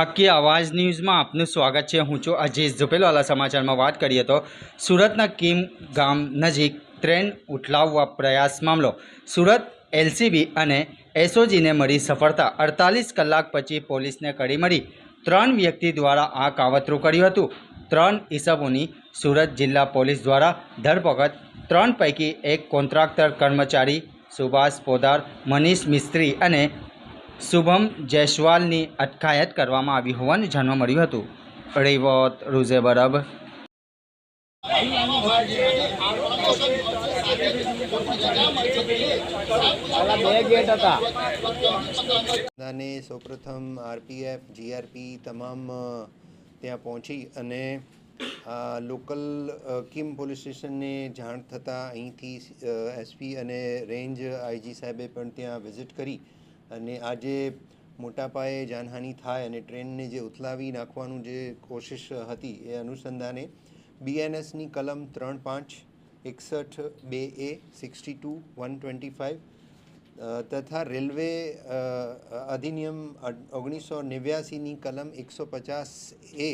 હક્કી આવાજ ન્યૂઝમાં આપનું સ્વાગત છે। હું છું અજીઝ ઝુપેલવાલા। સમાચારમાં વાત કરીએ તો સુરતના કીમ ગામ નજીક ટ્રેન ઉઠલાવવા પ્રયાસ મામલો। સુરત એલસીબી અને એસઓજીને મળી સફળતા। 48 કલાક પછી પોલીસને કડી મળી। 3 વ્યક્તિ દ્વારા આ કાવતરું કર્યું હતું। 3 ઇસમોની સુરત જિલ્લા પોલીસ દ્વારા ધરપકડ। 3 પૈકી એક કોન્ટ્રાક્ટર કર્મચારી સુભાષ પોદાર, મનીષ મિસ્ત્રી અને શુભમ જયસ્વાલની અટકાયત કરવામાં આવી હોવાનું જાણવા મળ્યું હતું। રિવોત રૂઝે બરબ સૌપ્રથમ આરપીએફ જીઆરપી તમામ ત્યાં પહોંચી અને લોકલ કિમ પોલીસ સ્ટેશનને જાણ થતાં અહીંથી એસપી અને રેન્જ આઈજી સાહેબે પણ ત્યાં વિઝિટ કરી અને આજે મોટા પાયે જાનહાનિ થાય અને ટ્રેનને જે ઉથલાવી નાખવાનું જે કોશિશ હતી એ અનુસંધાને બીએનએસની કલમ 3(5)61(2)A 62(1)25 તથા રેલવે અધિનિયમ 1989ની કલમ 150A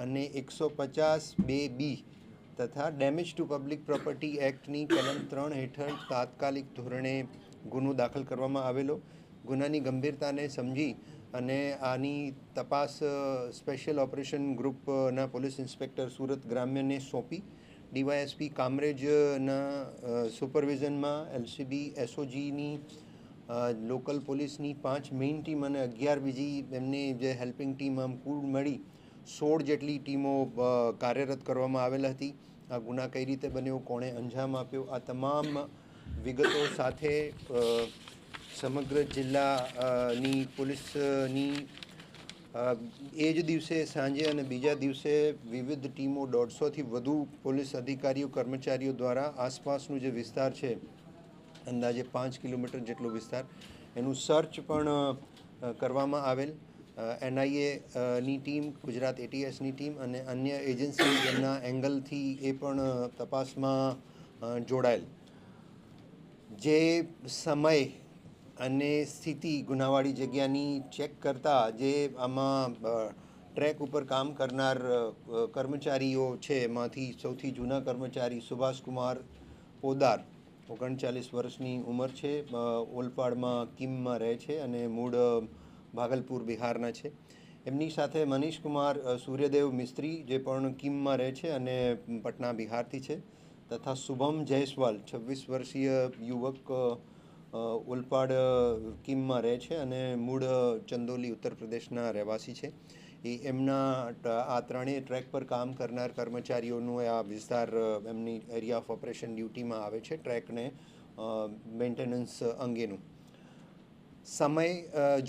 અને 150(2)B તથા ડેમેજ ટુ પબ્લિક પ્રોપર્ટી એક્ટની કલમ 3 હેઠળ તાત્કાલિક ધોરણે ગુનો દાખલ કરવામાં આવેલો। ગુનાની ગંભીરતાને સમજી અને આની તપાસ સ્પેશિયલ ઓપરેશન ગ્રુપના પોલીસ ઇન્સ્પેક્ટર સુરત ગ્રામ્યને સોંપી ડીવાયએસપી કામરેજના સુપરવિઝનમાં એલસીબી એસઓજીની લોકલ પોલીસની 5 મેઇન ટીમ અને 11 બીજી એમની જે હેલ્પિંગ ટીમ આમ કુલ મળી 16 જેટલી ટીમો કાર્યરત કરવામાં આવેલ હતી। આ ગુના કઈ રીતે બન્યો, કોણે અંજામ આપ્યો, આ તમામ વિગતો સાથે સમગ્ર જિલ્લાની પોલીસની એ જ દિવસે સાંજે અને બીજા દિવસે વિવિધ ટીમો 150થી વધુ પોલીસ અધિકારીઓ કર્મચારીઓ દ્વારા આસપાસનું જે વિસ્તાર છે અંદાજે 5 કિલોમીટર જેટલો વિસ્તાર એનું સર્ચ પણ કરવામાં આવેલ। એનઆઈએ ની ટીમ, ગુજરાત એટીએસની ટીમ અને અન્ય એજન્સી એમના એંગલથી એ પણ તપાસમાં જોડાયેલ। જે સમય અને સ્થિતિ ગુનાવાળી જગ્યાની ચેક કરતાં જે આમાં ટ્રેક ઉપર કામ કરનાર કર્મચારીઓ છે એમાંથી સૌથી જૂના કર્મચારી સુભાષકુમાર પોદાર 39 વર્ષની ઉંમર છે, ઓલપાડમાં કિમમાં રહે છે અને મૂળ ભાગલપુર બિહારના છે। એમની સાથે મનીષકુમાર સૂર્યદેવ મિસ્ત્રી જે પણ કિમમાં રહે છે અને પટના બિહારથી છે તથા શુભમ જયસ્વાલ 26 વર્ષીય યુવક ઓલપાડ કિમમાં રહે છે અને મૂળ ચંદોલી ઉત્તર પ્રદેશના રહેવાસી છે। એ એમના આ ત્રણેય ટ્રેક પર કામ કરનાર કર્મચારીઓનું આ વિસ્તાર એમની એરિયા ઓફ ઓપરેશન ડ્યુટીમાં આવે છે ટ્રેકને મેન્ટેનન્સ અંગેનું। સમય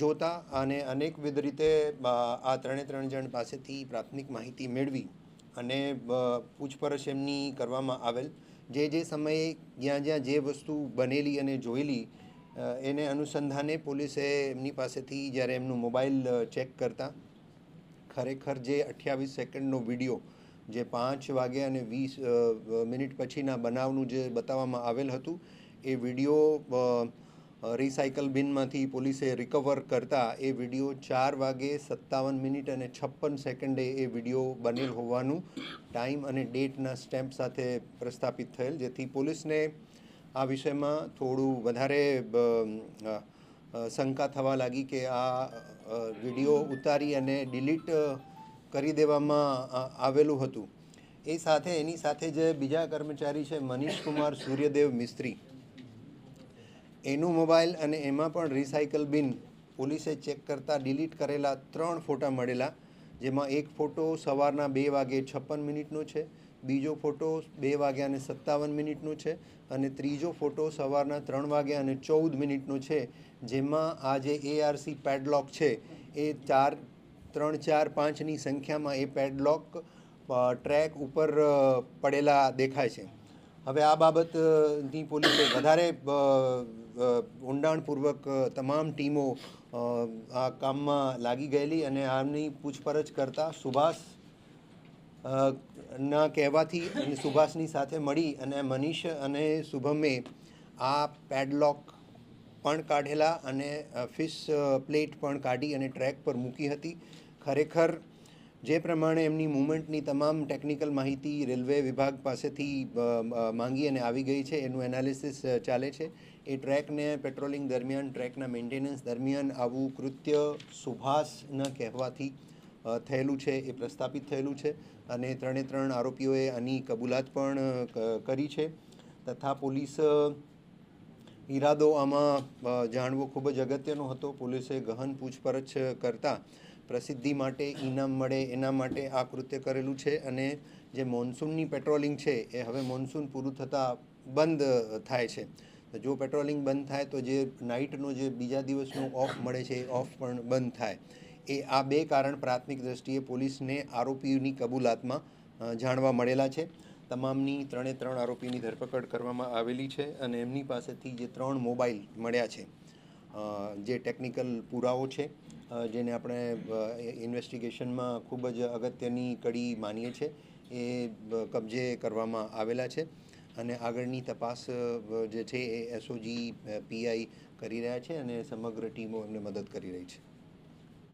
જોતા અને અનેકવિધ રીતે આ ત્રણ જણ પાસેથી પ્રાથમિક માહિતી મેળવી અને પૂછપરછ એમની કરવામાં આવેલ। જે સમયે જ્યાં જે વસ્તુ બનેલી અને જોયેલી એને અનુસંધાને પોલીસે એમની પાસેથી જ્યારે એમનું મોબાઈલ ચેક કરતા ખરેખર જે 28 સેકન્ડનો વિડીયો જે 5 વાગ્યા અને 20 મિનિટ પછીના બનાવનું જે બતાવવામાં આવેલ હતું એ વિડીયો રિસાયકલ બિનમાંથી પોલીસે રિકવર કરતાં એ વિડીયો 4 વાગે 57 મિનિટ અને 56 સેકન્ડે એ વિડીયો બનેલ હોવાનું ટાઈમ અને ડેટના સ્ટેમ્પ સાથે પ્રસ્થાપિત થયેલ, જેથી પોલીસને આ વિષયમાં થોડું વધારે શંકા થવા લાગી કે આ વિડીયો ઉતારી અને ડિલીટ કરી દેવામાં આવેલું હતું। એ સાથે એની સાથે જે બીજા કર્મચારી છે મનીષકુમાર સૂર્યદેવ મિસ્ત્રી, એનું મોબાઈલ અને એમાં પણ રિસાયકલ બિન પોલીસે ચેક કરતાં ડિલીટ કરેલા 3 ફોટા મળેલા, જેમાં એક ફોટો સવારના 2 વાગે 56 મિનિટનો છે, બીજો ફોટો 2 વાગ્યા અને 57 મિનિટનો છે અને ત્રીજો ફોટો સવારના 3 વાગ્યા અને 14 મિનિટનો છે, જેમાં આ જે એઆરસી પેડલોક છે એ 3, 4, 5ની સંખ્યામાં એ પેડલોક ટ્રેક ઉપર પડેલા દેખાય છે। હવે આ બાબતની પોલીસે વધારે ઊંડાણપૂર્વક તમામ ટીમો આ કામમાં લાગી ગયેલી અને આમની પૂછપરછ કરતાં સુભાષ ના કહેવાથી અને સુભાષની સાથે મળી અને મનીષ અને શુભમે આ પેડલોક પણ કાઢેલા અને ફિશ પ્લેટ પણ કાઢી અને ટ્રેક પર મૂકી હતી ખરેખર જે પ્રમાણે એમની મૂવમેન્ટની તમામ ટેકનિકલ માહિતી રેલવે વિભાગ પાસેથી માંગી અને આવી ગઈ છે, એનું એનાલિસિસ ચાલે છે. એ ટ્રેકને પેટ્રોલિંગ દરમિયાન, ટ્રેકના મેન્ટેનન્સ દરમિયાન આવું કૃત્ય સુભાષ ન કહેવાથી થયેલું છે, એ પ્રસ્થાપિત થયેલું છે અને 3 આરોપીઓએ આની કબૂલાત પણ કરી છે. તથા પોલીસ ઈરાદો આમાં જાણવો ખૂબ જ અગત્યનો હતો. પોલીસે ગહન પૂછપરછ કરતાં પ્રસિદ્ધિ માટે, ઇનામ મળે એના માટે આ કૃત્ય કરેલું છે. અને જે મોન્સૂનની પેટ્રોલિંગ છે એ હવે મોન્સૂન પૂરું થતાં બંધ થાય છે. જો પેટ્રોલિંગ બંધ થાય તો જે નાઇટનો જે બીજા દિવસનો ઓફ મળે છે એ ઓફ પણ બંધ થાય. આ 2 કારણ પ્રાથમિક દ્રષ્ટિએ પોલીસને આરોપીઓની કબૂલાતમાં જાણવા મળેલા છે. તમામની 3 આરોપીની ધરપકડ કરવામાં આવેલી છે અને એમની પાસેથી જે 3 મોબાઈલ મળ્યા છે, જે ટેકનિકલ પુરાવો છે, જેને આપણે ઇન્વેસ્ટિગેશનમાં ખૂબ જ અગત્યની કડી માનીએ છીએ, એ કબજે કરવામાં આવેલા છે અને આગળની તપાસ જે છે એ એસઓજી પીઆઈ કરી રહ્યા છે અને સમગ્ર ટીમો એમને મદદ કરી રહી છે.